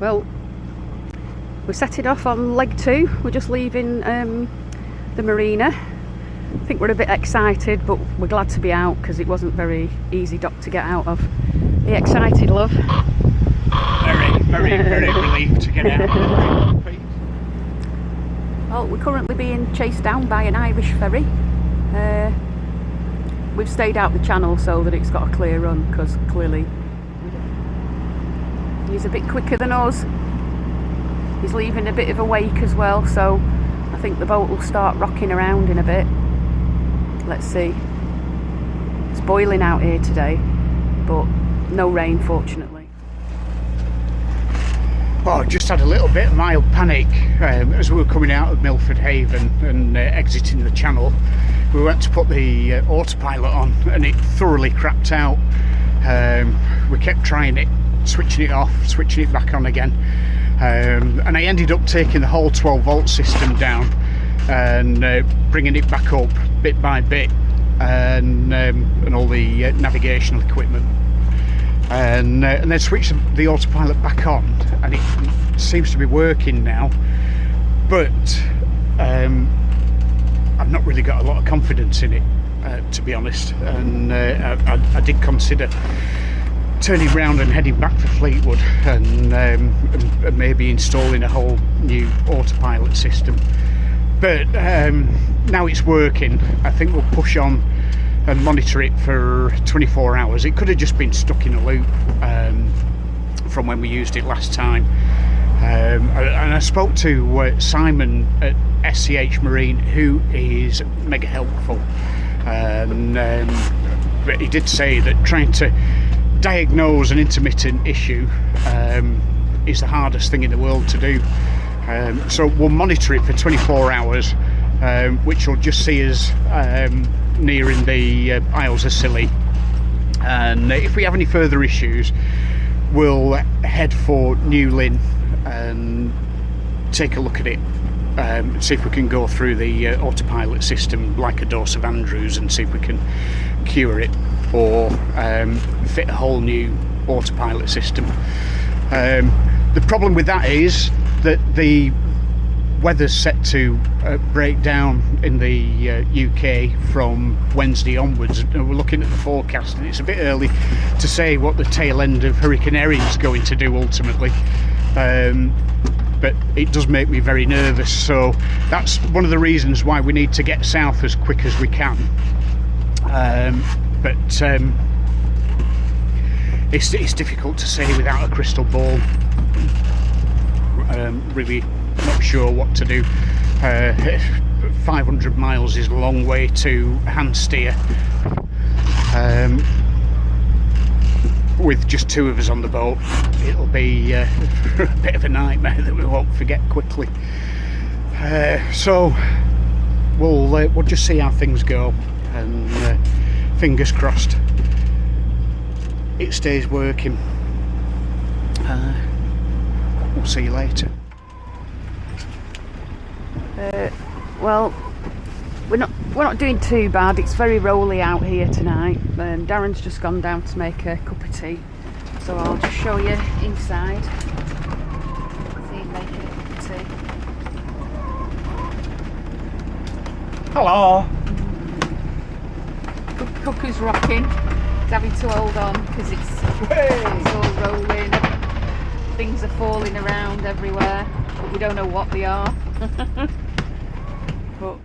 Well, we're setting off on leg 2. We're just leaving the marina. I think we're a bit excited, but we're glad to be out because it wasn't very easy dock to get out of. Are you excited, love? Very relieved to get out. Well, we're currently being chased down by an Irish ferry. We've stayed out the channel so that it's got a clear run, because clearly he's a bit quicker than us. He's leaving a bit of a wake as well, so I think the boat will start rocking around in a bit. Let's see. It's boiling out here today, but no rain, fortunately. Well, I just had a little bit of mild panic as we were coming out of Milford Haven and exiting the channel. We went to put the autopilot on and it thoroughly crapped out. We kept trying it, switching it off, switching it back on again, and I ended up taking the whole 12-volt system down and bringing it back up bit by bit, and all the navigational equipment, and then switched the autopilot back on, and it seems to be working now, but I've not really got a lot of confidence in it, to be honest, and I did consider turning round and heading back to Fleetwood and maybe installing a whole new autopilot system, but now it's working. I think we'll push on and monitor it for 24 hours. It could have just been stuck in a loop from when we used it last time. And I spoke to Simon at SCH Marine, who is mega helpful, but he did say that trying to diagnose an intermittent issue is the hardest thing in the world to do. So we'll monitor it for 24 hours, which will just see us nearing the Isles of Scilly, and if we have any further issues we'll head for New Lynn and take a look at it, see if we can go through the autopilot system like a dose of Andrews and see if we can cure it, or fit a whole new autopilot system. The problem with that is that the weather's set to break down in the UK from Wednesday onwards. We're looking at the forecast and it's a bit early to say what the tail end of Hurricane Erin's going to do ultimately, but it does make me very nervous, so that's one of the reasons why we need to get south as quick as we can, but it's difficult to say without a crystal ball. Really not sure what to do. 500 miles is a long way to hand steer, with just 2 of us on the boat. It'll be a bit of a nightmare that we won't forget quickly, so we'll just see how things go, and fingers crossed it stays working. We'll see you later. Well, we're not doing too bad. It's very rolly out here tonight. Darren's just gone down to make a cup of tea, so I'll just show you inside. See him making a cup of tea. Hello. Cuckoo's rocking. He's having to hold on because it's all rolling. Things are falling around everywhere, but we don't know what they are. But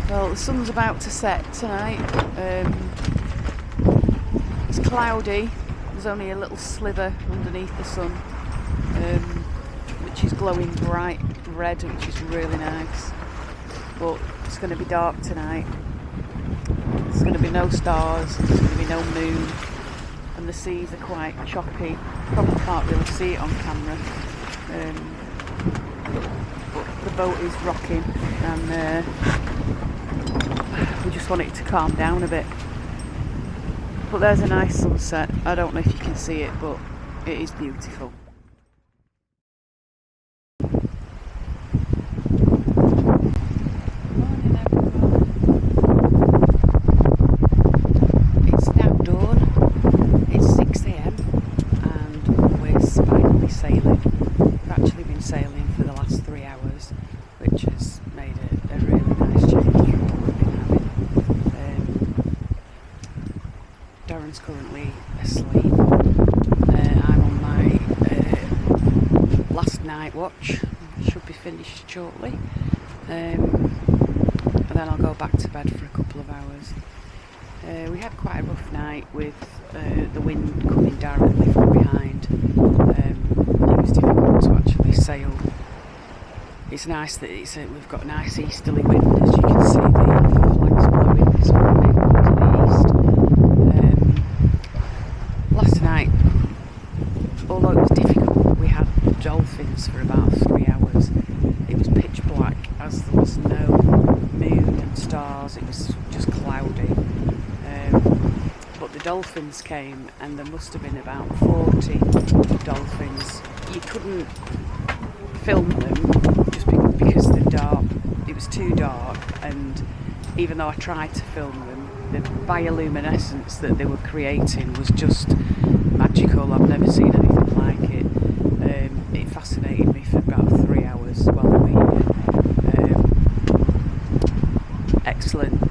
well, the sun's about to set tonight. It's cloudy. There's only a little sliver underneath the sun, which is glowing bright red, which is really nice. But it's going to be dark tonight. There's going to be no stars. There's going to be no moon. And the seas are quite choppy. Probably can't really see it on camera, but the boat is rocking, and we just want it to calm down a bit. But there's a nice sunset. I don't know if you can see it, but it is beautiful. which has made a really nice change from what we've been having. Darren's currently asleep. I'm on my last night watch. Should be finished shortly. And then I'll go back to bed for a couple of hours. We had quite a rough night with the wind coming directly from behind. It was difficult to actually sail. It's nice that we've got a nice easterly wind, as you can see the flags blowing this morning to the east. Last night, although it was difficult, we had dolphins for about 3 hours. It was pitch black as there was no moon and stars, it was just cloudy. But the dolphins came, and there must have been about 40 dolphins. You couldn't film them just because it was too dark, and even though I tried to film them, the bioluminescence that they were creating was just magical. I've never seen anything like it. It fascinated me for about 3 hours while we were here. Excellent.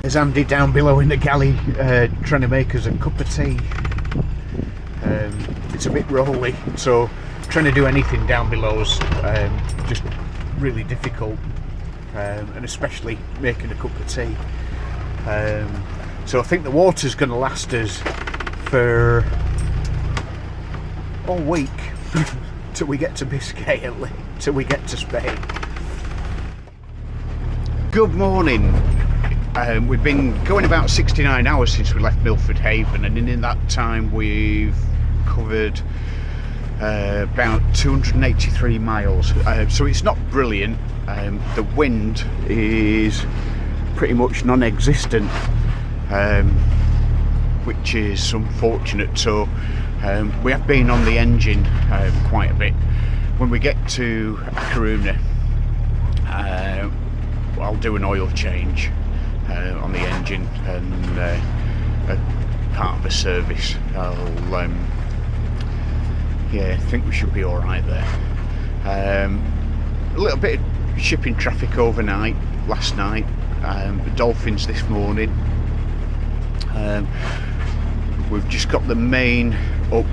There's Andy down below in the galley trying to make us a cup of tea. It's a bit rolly, so trying to do anything down below is just really difficult, and especially making a cup of tea. So I think the water's going to last us for all week till we get to Biscay, at least, till we get to Spain. Good morning. We've been going about 69 hours since we left Milford Haven, and in that time we've covered about 283 miles. So it's not brilliant. The wind is pretty much non-existent, which is unfortunate. So we have been on the engine quite a bit. When we get to A Coruña, I'll do an oil change on the engine, and part of a service. I think we should be all right there. A little bit of shipping traffic overnight, last night. The dolphins this morning. We've just got the main up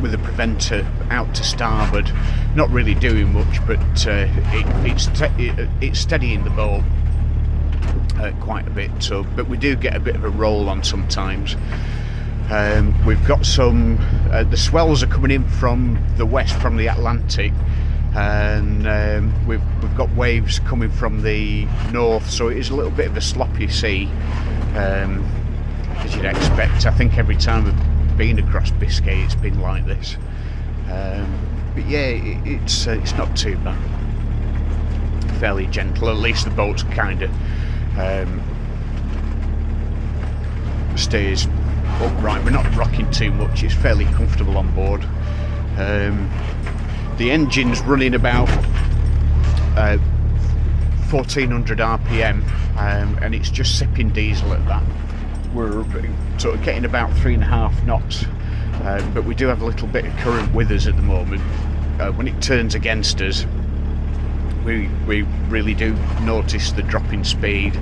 with the preventer out to starboard, not really doing much, but it's steadying the boat quite a bit. So, but we do get a bit of a roll on sometimes. We've got some. The swells are coming in from the west, from the Atlantic, and we've got waves coming from the north. So it is a little bit of a sloppy sea, as you'd expect. I think every time we've been across Biscay, it's been like this. But yeah, it's not too bad. Fairly gentle. At least the boat's kind of stays upright. We're not rocking too much. It's fairly comfortable on board. The engine's running about 1400 RPM, and it's just sipping diesel at that. We're sort of getting about 3.5 knots, but we do have a little bit of current with us at the moment. When it turns against us, we really do notice the drop in speed,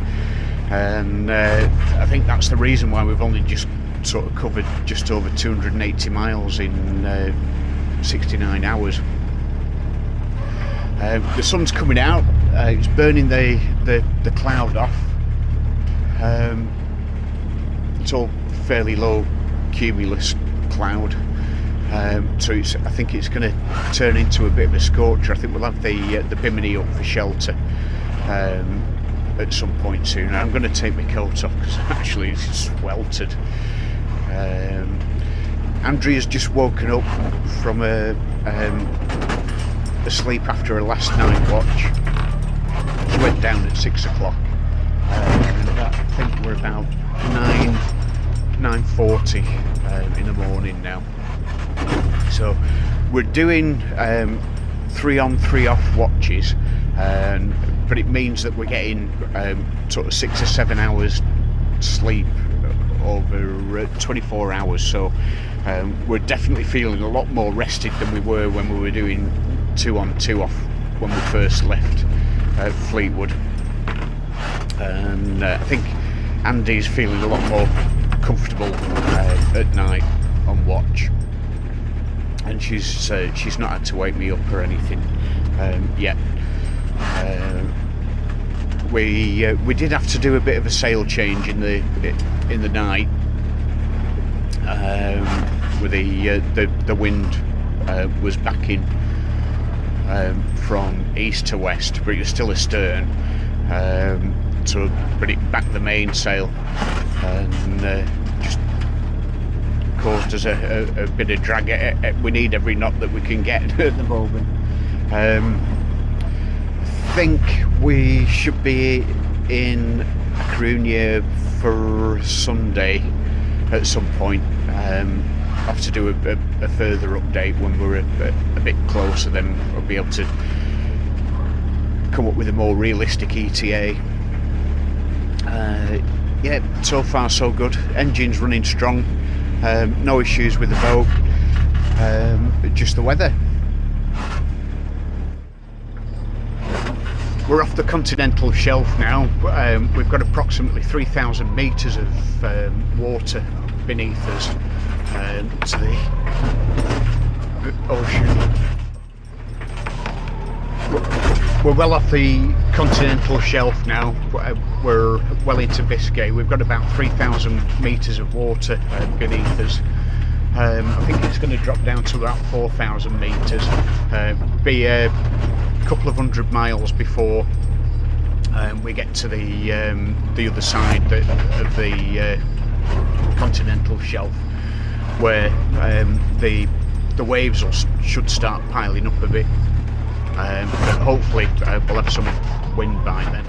and I think that's the reason why we've only just sort of covered just over 280 miles in 69 hours. The sun's coming out, it's burning the cloud off. It's all fairly low cumulus cloud, so I think it's going to turn into a bit of a scorcher. I think we'll have the bimini up for shelter at some point soon. I'm going to take my coat off because actually it's sweltered. Andrea's just woken up from a sleep after her last night watch. She went down at 6 o'clock, and I think we're about 9:40 in the morning now. So we're doing 3 on 3 off watches, but it means that we're getting sort of 6 or 7 hours sleep over 24 hours. So we're definitely feeling a lot more rested than we were when we were doing 2 on 2 off when we first left Fleetwood, and I think Andy's feeling a lot more comfortable at night on watch, and she's not had to wake me up or anything yet. We did have to do a bit of a sail change in the night, where the wind was backing from east to west, but it was still astern, but it backed the mainsail and just caused us a bit of drag. We need every knot that we can get at the moment. I think we should be in A Coruña for Sunday at some point. I'll have to do a further update when we're a bit closer, then I'll be able to come up with a more realistic ETA. Yeah, so far so good. Engine's running strong, no issues with the boat, just the weather. We're off the continental shelf now. We've got approximately 3,000 metres of water beneath us to the ocean. We're well off the continental shelf now. We're well into Biscay. We've got about 3,000 metres of water beneath us. I think it's going to drop down to about 4,000 metres. Be a couple of 100 miles before we get to the other side of the continental shelf, where the waves should start piling up a bit, but hopefully we'll have some wind by then.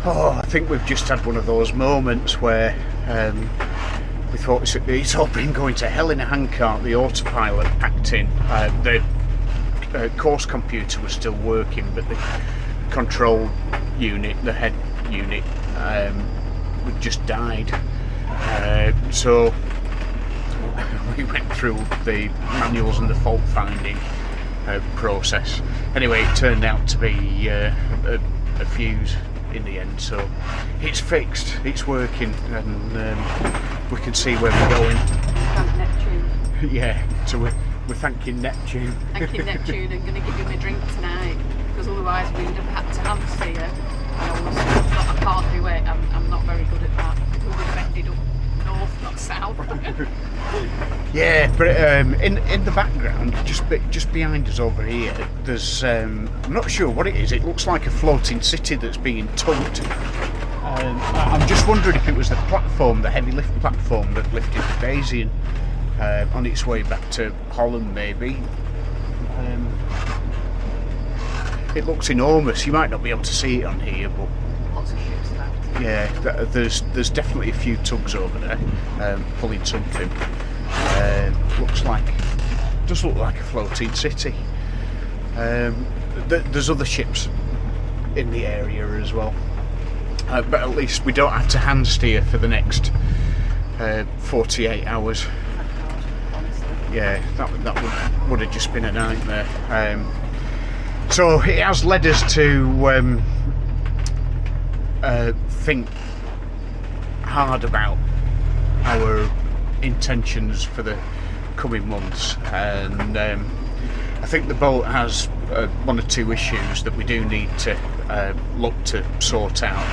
Oh, I think we've just had one of those moments where we thought it's all been going to hell in a handcart. The autopilot packed in. The course computer was still working, but the control unit, the head unit, just died. So we went through the manuals and the fault finding process. Anyway, it turned out to be a fuse in the end, so it's fixed, it's working, and we can see where we're going. Thank Neptune. Yeah, so we're thanking Neptune. Thanking Neptune, and going to give him a drink tonight, because otherwise we would have had to hamster you. I can't do it, I'm not very good at that. We would have ended up north, not south. Yeah, but in the background, just behind us over here, there's I'm not sure what it is. It looks like a floating city that's being tugged. I'm just wondering if it was the platform, the heavy lift platform that lifted the Bayesian on its way back to Holland, maybe. it looks enormous. You might not be able to see it on here, but Lots of ships left. yeah, there's definitely a few tugs over there pulling something. Does look like a floating city. There's other ships in the area as well, but at least we don't have to hand steer for the next 48 hours. Yeah, that would have just been a nightmare. So it has led us to think hard about our intentions for the coming months, and I think the boat has one or two issues that we do need to look to sort out.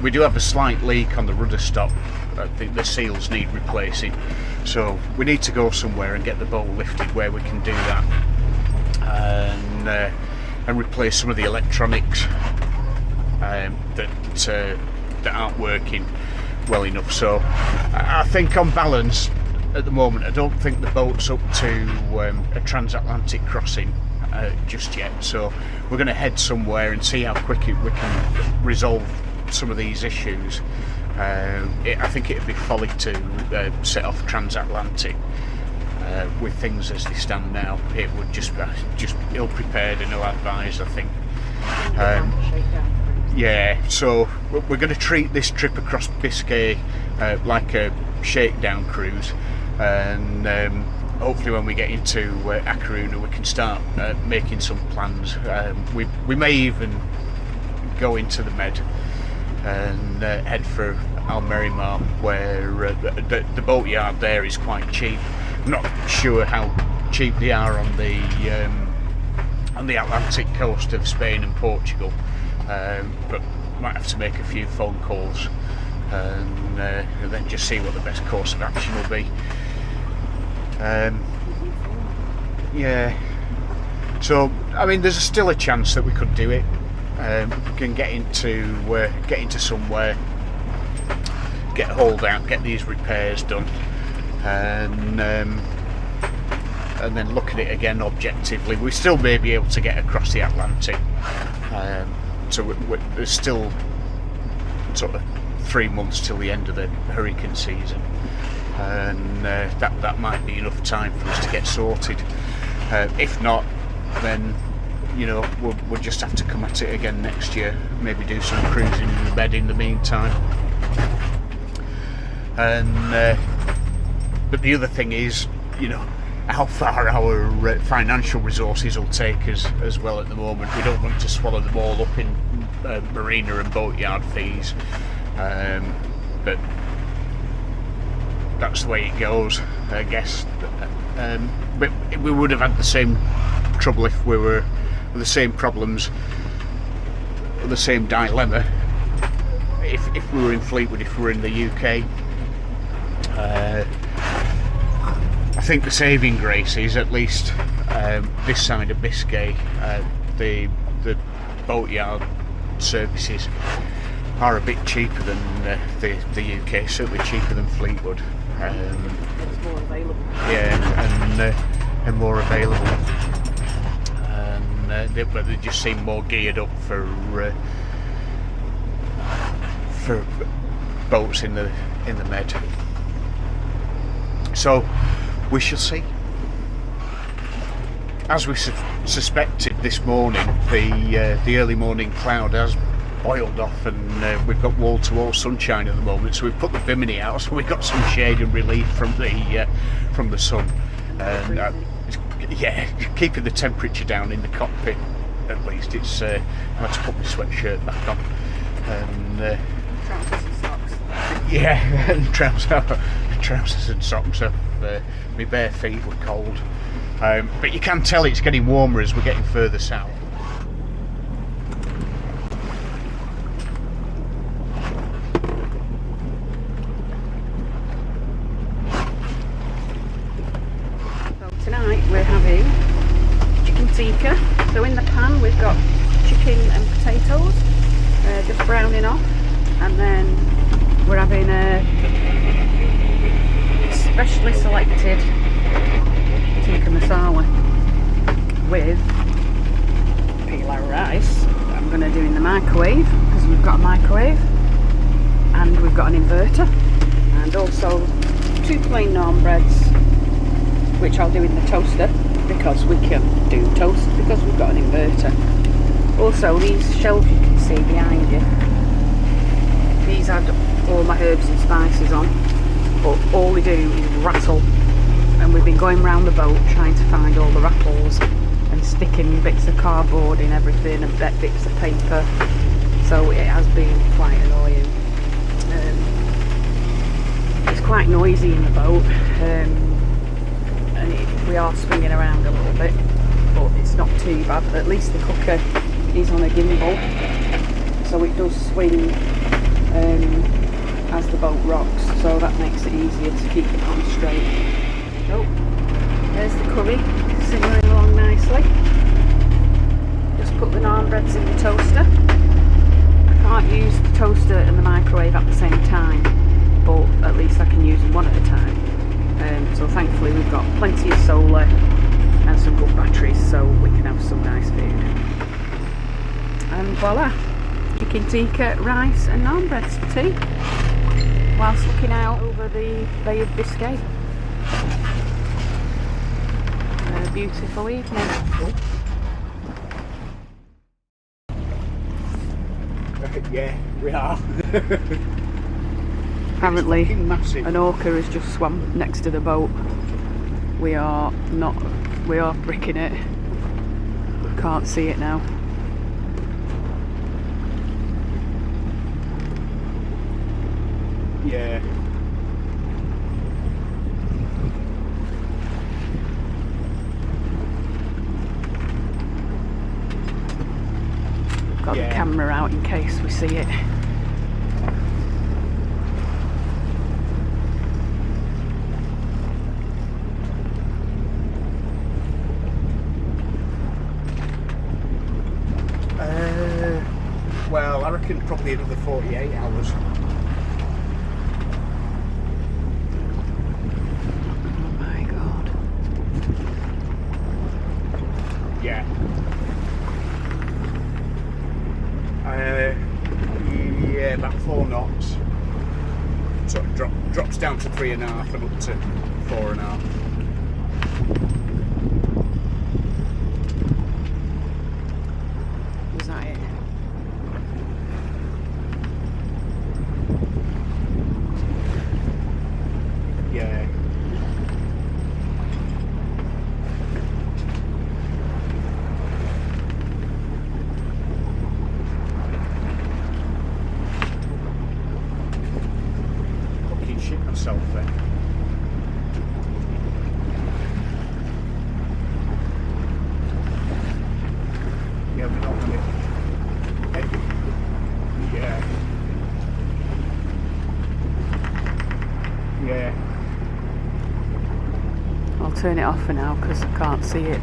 We do have a slight leak on the rudder stop. I think the seals need replacing, so we need to go somewhere and get the boat lifted where we can do that, and replace some of the electronics that aren't working well enough. So I think on balance at the moment I don't think the boat's up to a transatlantic crossing just yet, so we're going to head somewhere and see how quick we can resolve some of these issues. I think it'd be folly to set off transatlantic with things as they stand now. It would just ill prepared and ill advised, I think. Yeah, so we're going to treat this trip across Biscay like a shakedown cruise, and hopefully when we get into A Coruña we can start making some plans. We may even go into the Med and head for Almerimar, where the boatyard there is quite cheap. I'm not sure how cheap they are on the Atlantic coast of Spain and Portugal, but might have to make a few phone calls and then just see what the best course of action will be. Yeah, so I mean there's still a chance that we could do it. We can get into somewhere, get a hold out, get these repairs done, and then look at it again objectively. We still may be able to get across the Atlantic, so there's still sort of 3 months till the end of the hurricane season, and that might be enough time for us to get sorted. If not, then you know we'll just have to come at it again next year. Maybe do some cruising in the Med in the meantime. And but the other thing is, you know, how far our financial resources will take us as well at the moment. We don't want to swallow them all up in marina and boatyard fees, but that's the way it goes, I guess. But we would have had the same trouble if we were the same problems, the same dilemma if we were in Fleetwood, if we were in the UK. I think the saving grace is, at least this side of Biscay, the boatyard services are a bit cheaper than the UK, certainly cheaper than Fleetwood. It's more available. Yeah, and more available. But they just seem more geared up for boats in the Med. So we shall see. As we suspected this morning, the early morning cloud has boiled off, and we've got wall-to-wall sunshine at the moment. So we've put the bimini out, so we've got some shade and relief from the sun. Yeah, keeping the temperature down in the cockpit at least. It's I had to put my sweatshirt back on, and Trousers and socks. yeah, and trousers and socks. My bare feet were cold, but you can tell it's getting warmer as we're getting further south. Tonight we're having chicken tikka. So in the pan we've got chicken and potatoes, just browning off, and then we're having a specially selected tikka masala with peeled well, our rice that I'm going to do in the microwave, because we've got a microwave and we've got an inverter, and also 2 plain naan breads, which I'll do in the toaster because we can do toast because we've got an inverter. Also, these shelves you can see behind you, these had all my herbs and spices on, but all they do is rattle, and we've been going round the boat trying to find all the rattles and sticking bits of cardboard in everything and bits of paper, so it has been quite annoying. It's quite noisy in the boat, and we are swinging around a little bit, but it's not too bad. At least the cooker is on a gimbal, so it does swing as the boat rocks, so that makes it easier to keep it on straight. Oh, there's the curry simmering along nicely. Just put the naan breads in the toaster. I can't use the toaster and the microwave at the same time, but at least I can use them one at a time. So thankfully we've got plenty of solar and some good batteries, so we can have some nice food. And voila, chicken tikka, rice and naan breads for tea, whilst looking out over the Bay of Biscay. A beautiful evening. Yeah, we are. Apparently Massive. an orca has just swum next to the boat. We are bricking it. Can't see it now. Yeah. Got the camera out in case we see it. Well, I reckon probably another 48 hours. Oh my god. Yeah. Yeah, about 4 knots. So it drops down to 3.5 and up to 4.5. Was that it? Yeah. Fucking shit myself then. Yeah, we're not gonna. Yeah. Yeah. I'll turn it off for now because I can't see it.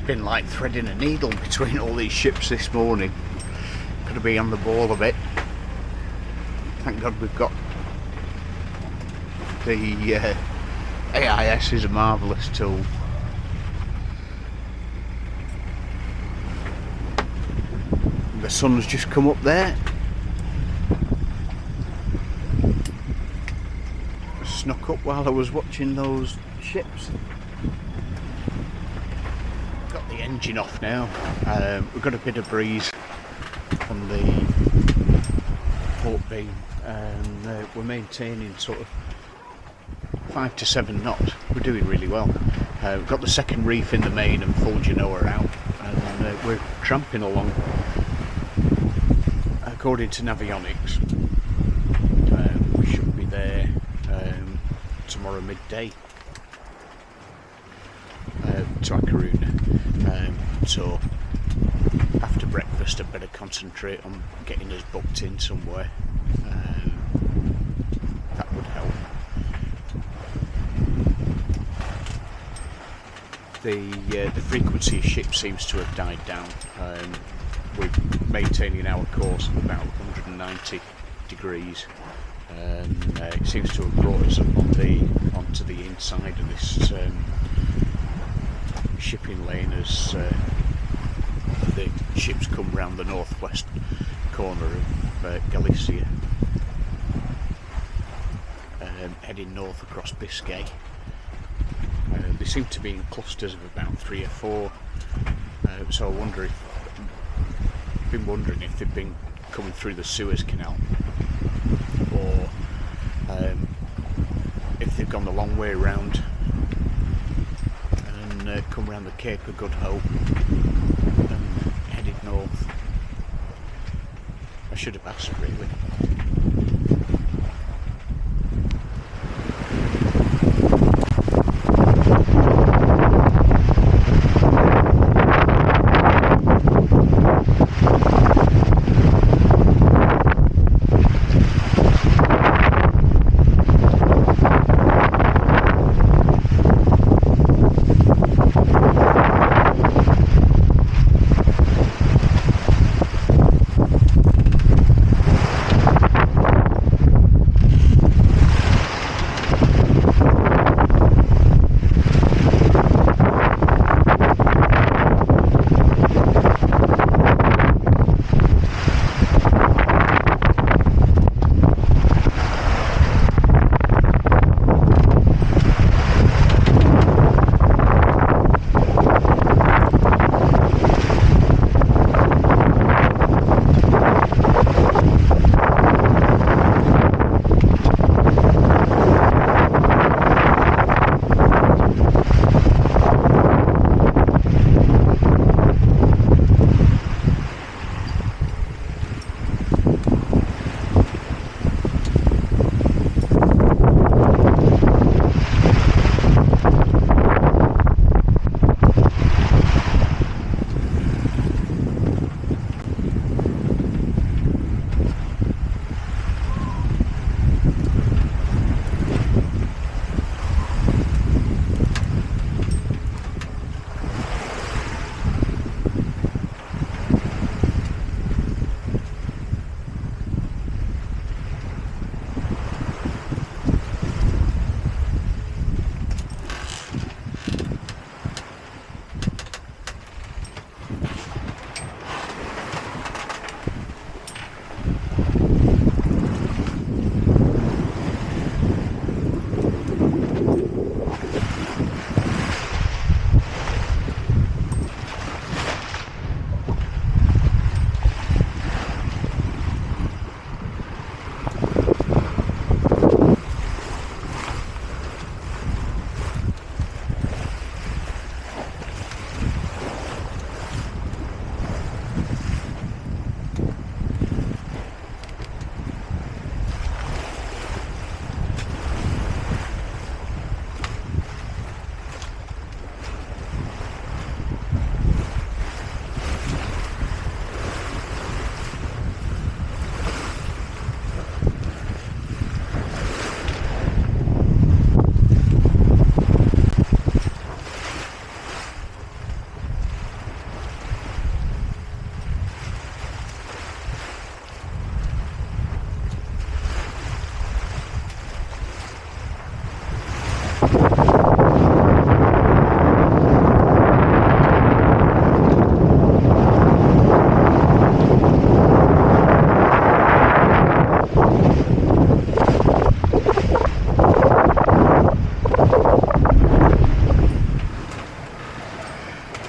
Been like threading a needle between all these ships this morning. Got to be on the ball a bit. Thank God we've got the AIS is a marvellous tool. The sun's just come up there. Snuck up while I was watching those ships. engine off now. We've got a bit of breeze on the port beam, and we're maintaining sort of 5 to 7 knots. We're doing really well. We've got the second reef in the main and full genoa out, and we're tramping along according to Navionics. We should be there tomorrow midday to A Coruña. So after breakfast I'd better concentrate on getting us booked in somewhere. That would help. The frequency of ships seems to have died down. We're maintaining our course of about 190 degrees, and it seems to have brought us up onto the inside of this shipping lane as the ships come round the northwest corner of Galicia, heading north across Biscay. They seem to be in clusters of about 3 or 4, so I've been wondering if they've been coming through the Suez Canal, or if they've gone the long way round and come round the Cape of Good Hope and headed north. I should have asked, really.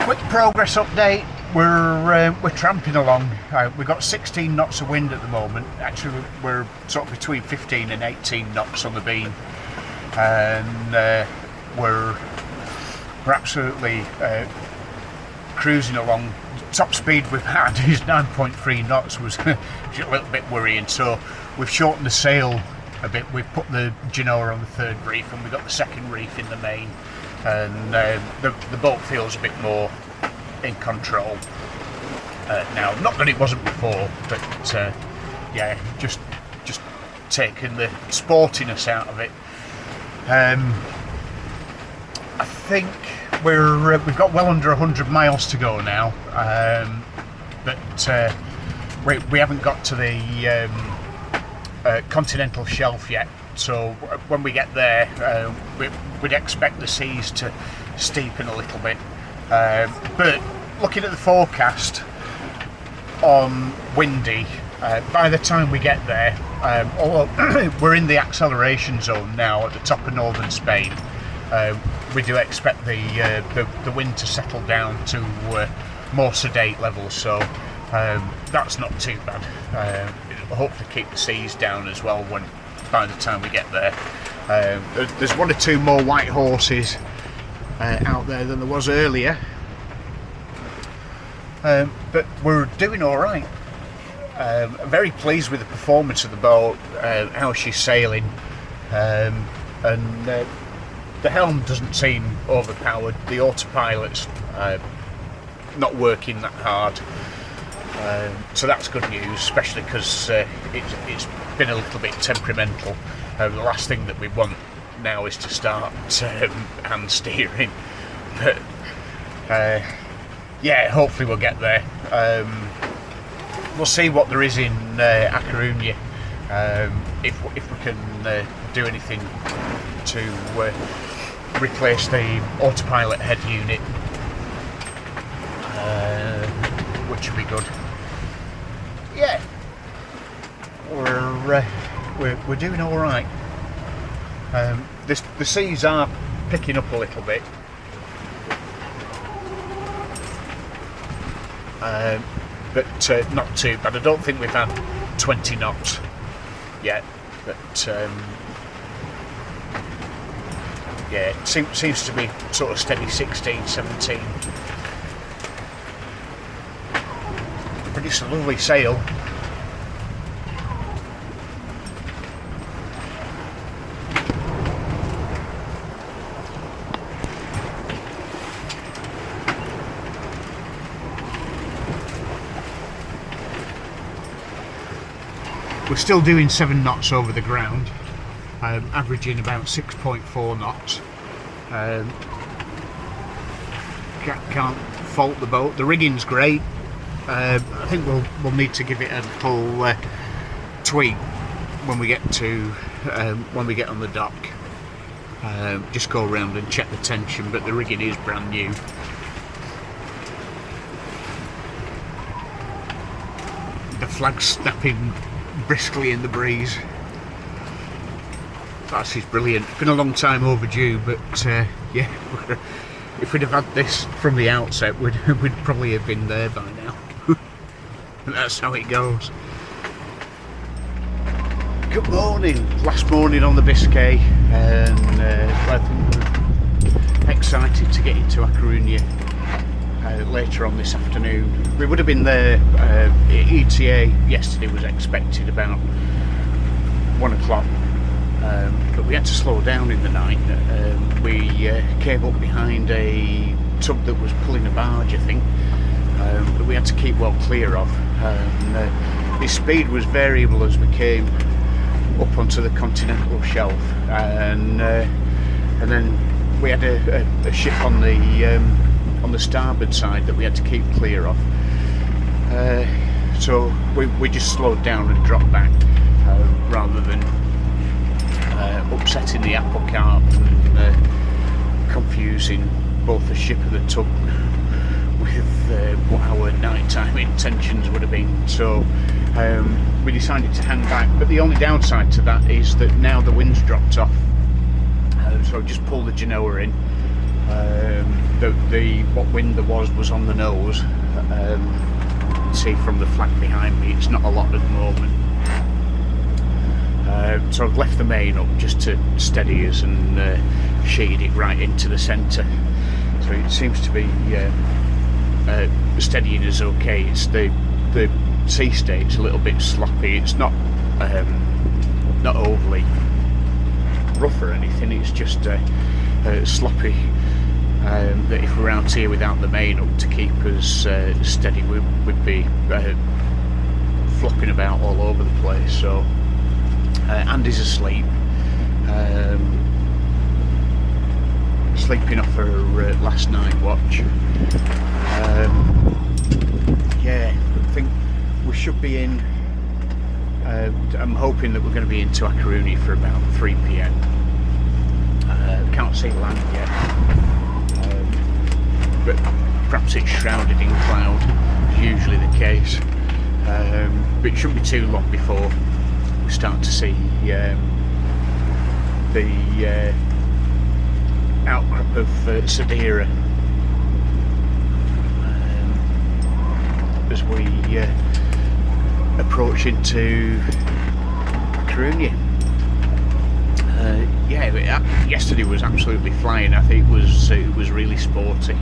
quick progress update. We're tramping along. We've got 16 knots of wind at the moment. Actually, we're sort of between 15 and 18 knots on the beam, and we're absolutely cruising along. Top speed we've had is 9.3 knots, was a little bit worrying. So we've shortened the sail a bit. We've put the Genoa on the third reef, and we've got the second reef in the main, and the boat feels a bit more in control now. Not that it wasn't before, but yeah, just taking the sportiness out of it. I think we've got well under 100 miles to go now, but we haven't got to the continental shelf yet. So when we get there, we'd expect the seas to steepen a little bit. But looking at the forecast on windy, by the time we get there, although we're in the acceleration zone now at the top of northern Spain, we do expect the wind to settle down to more sedate levels, so that's not too bad. It'll hopefully keep the seas down as well by the time we get there. There's one or two more white horses out there than there was earlier, but we're doing all right. I'm very pleased with the performance of the boat, how she's sailing, and the helm doesn't seem overpowered. The autopilot's not working that hard, so that's good news, especially because it's been a little bit temperamental. The last thing that we want now is to start hand steering, but yeah, hopefully we'll get there. We'll see what there is in A Coruña, if we can do anything to replace the autopilot head unit, which would be good. Yeah, we're doing all right. The seas are picking up a little bit, but not too bad. I don't think we've had 20 knots yet, but yeah, it seems to be sort of steady 16, 17. But it's a lovely sail. We're still doing 7 knots over the ground, averaging about 6.4 knots. Can't fault the boat. The rigging's great. I think we'll need to give it a little tweak when we get on the dock. Just go around and check the tension, but the rigging is brand new. The flag's snapping briskly in the breeze. That is brilliant. It's been a long time overdue, but yeah, if we'd have had this from the outset, we'd probably have been there by now. And that's how it goes. Good morning. Last morning on the Biscay, and I think we're excited to get into A Coruña later on this afternoon. We would have been there. ETA yesterday was expected about 1 o'clock, but we had to slow down in the night. We came up behind a tug that was pulling a barge, I think, that we had to keep well clear of. His speed was variable as we came up onto the continental shelf, and then we had a ship on the starboard side that we had to keep clear of. So we just slowed down and dropped back, rather than upsetting the apple cart and confusing both the ship and the tug with what our nighttime intentions would have been. So we decided to hang back, but the only downside to that is that now the wind's dropped off, so just pull the Genoa in, What wind there was on the nose. You can see from the flag behind me, it's not a lot at the moment. So I've left the main up just to steady us and sheeted it right into the centre. So it seems to be steadying us okay. It's the sea stage a little bit sloppy. It's not overly rough or anything. It's just sloppy. That if we're out here without the main up to keep us steady, we'd be flopping about all over the place. So Andy's asleep, sleeping off her last night watch. Yeah, I think we should be in. I'm hoping that we're going to be into A Coruña for about 3 PM. Can't see land yet, but perhaps it's shrouded in cloud, as usually the case. But it shouldn't be too long before we start to see the outcrop of Sadira as we approach into A Coruña. Yeah, yesterday was absolutely flying. I think it was really sporty.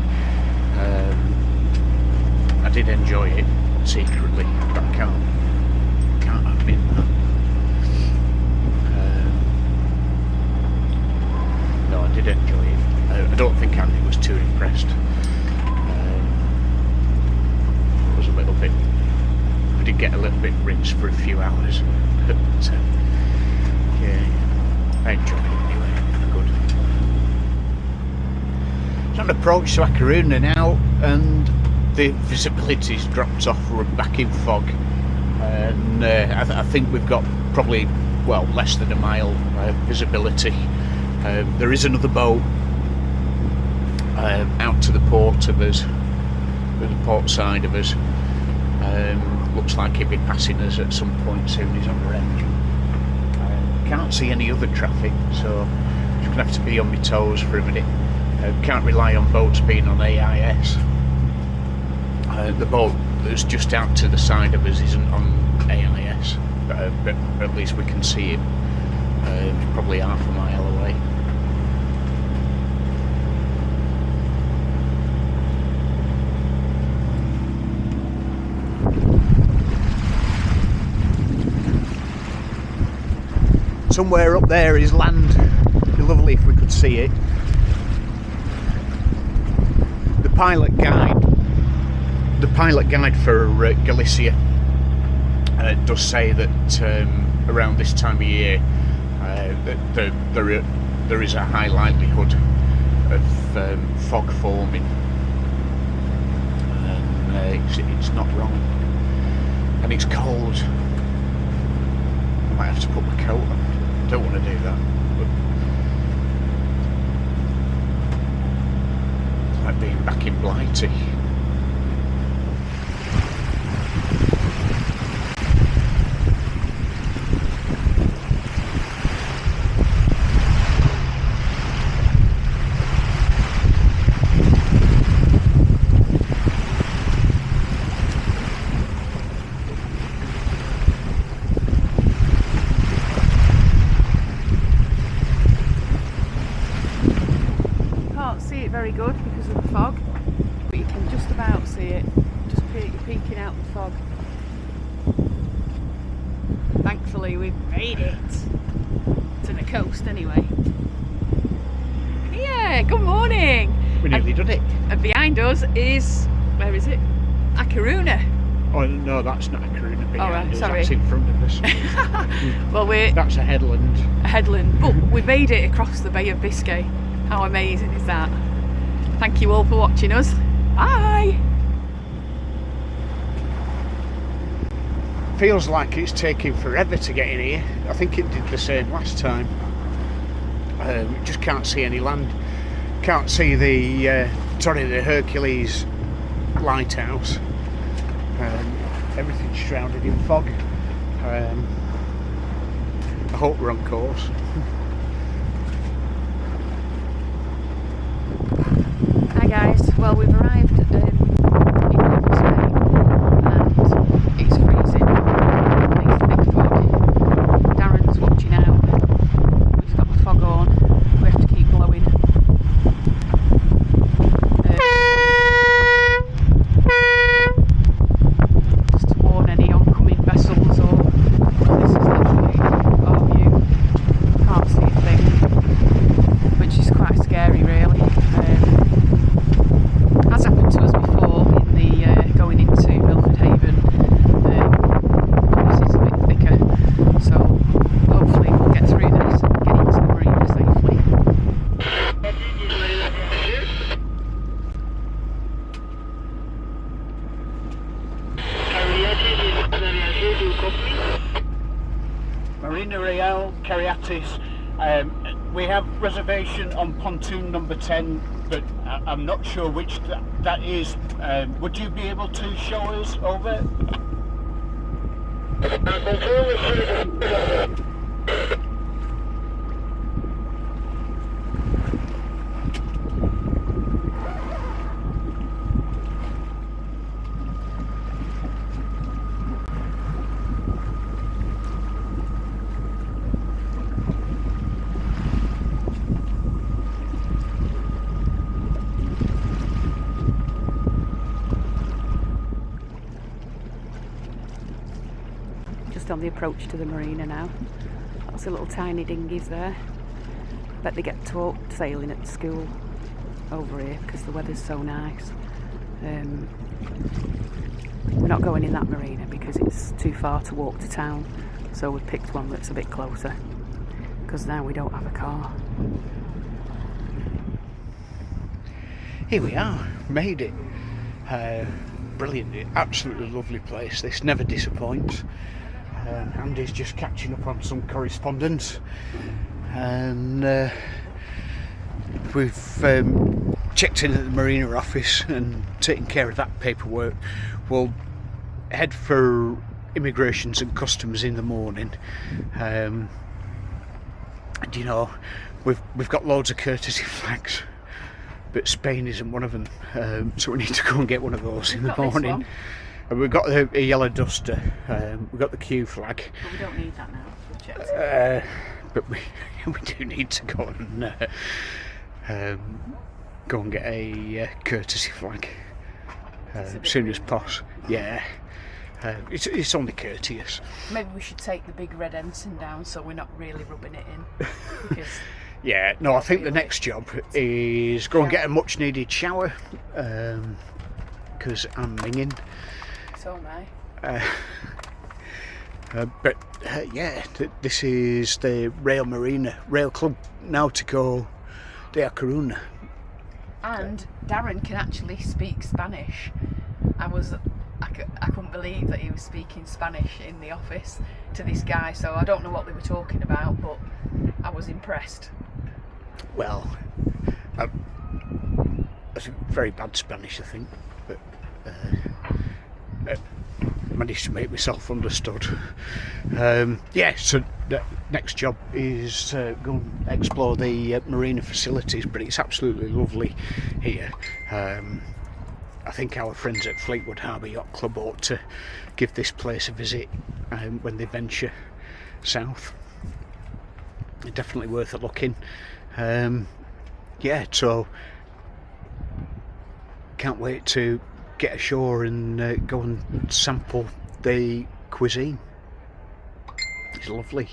I did enjoy it secretly, but I can't admit that. No, I did enjoy it. I don't think Andy was too impressed. It was a little bit. We did get a little bit rinsed for a few hours, but yeah, I enjoyed it anyway. Good. So on approach to A Coruña now, and the visibility's dropped off. We're back in fog, and I think we've got probably less than a mile visibility. There is another boat out to the port of us, the port side of us. Looks like he'll be passing us at some point soon. He's on the edge. Can't see any other traffic, so I'm just gonna have to be on my toes for a minute. Can't rely on boats being on AIS. The boat that's just out to the side of us isn't on AIS, but at least we can see it. It's probably half a mile away. Somewhere up there is land. It'd be lovely if we could see it. The pilot guide for Galicia does say that around this time of year that there is a high likelihood of fog forming, and it's not wrong, and it's cold. I might have to put my coat on. Don't want to do that, but it's like being back in Blighty. Very good because of the fog, but you can just about see it. Just peeking out the fog. Thankfully, we've made it to the coast anyway. Yeah, good morning. We nearly done it. And behind us is, where is it? A Coruña. Oh no, that's not A Coruña behind right, us. sorry. That's in front of us. Well, that's a headland. A headland, but we made it across the Bay of Biscay. How amazing is that? Thank you all for watching us. Bye! Feels like it's taking forever to get in here. I think it did the same last time. Just can't see any land. Can't see the Hercules lighthouse. Everything's shrouded in fog. I hope we're on course. Hi guys, well we've arrived in Biscay and it's freezing, it's thick fog, Darren's watching out, he's got the fog on, we have to keep blowing. Just to warn any oncoming vessels, or this is literally our view, can't see a thing, which is quite scary really. Has happened to us before in the going into Milford Haven. This is a bit thicker, so hopefully we'll get through this and get into the marina safely. Marina Real, Cariatis. We have reservation on pontoon number 10, but I'm not sure which that is. Would you be able to show us over? Just on the approach to the marina now. Lots of little tiny dinghies there. I bet they get taught sailing at school over here because the weather's so nice. We're not going in that marina because it's too far to walk to town, so we've picked one that's a bit closer because now we don't have a car. Here we are, made it. Brilliant, absolutely lovely place. This never disappoints. Andy's just catching up on some correspondence, and we've checked in at the marina office and taken care of that paperwork. We'll head for immigrations and customs in the morning. And you know, we've got loads of courtesy flags, but Spain isn't one of them, so we need to go and get one of those in the morning. And we've got a yellow duster, we've got the Q flag. But we don't need that now, we've checked. But we do need to go and get a courtesy flag as soon as possible. Yeah, it's only courteous. Maybe we should take the big red ensign down so we're not really rubbing it in. Because yeah, no, I think the next job is go and get a much needed shower, because I'm minging. So am I. But yeah, this is the Rail Marina, Rail Club Nautico de A Coruña. And Darren can actually speak Spanish. I couldn't believe that he was speaking Spanish in the office to this guy, so I don't know what they were talking about, but I was impressed. Well, that's very bad Spanish, I think, but managed to make myself understood. Yeah, so the next job is go and explore the marina facilities, but it's absolutely lovely here. I think our friends at Fleetwood Harbour Yacht Club ought to give this place a visit when they venture south. Definitely worth a look in. Yeah, so can't wait to get ashore and go and sample the cuisine. It's lovely.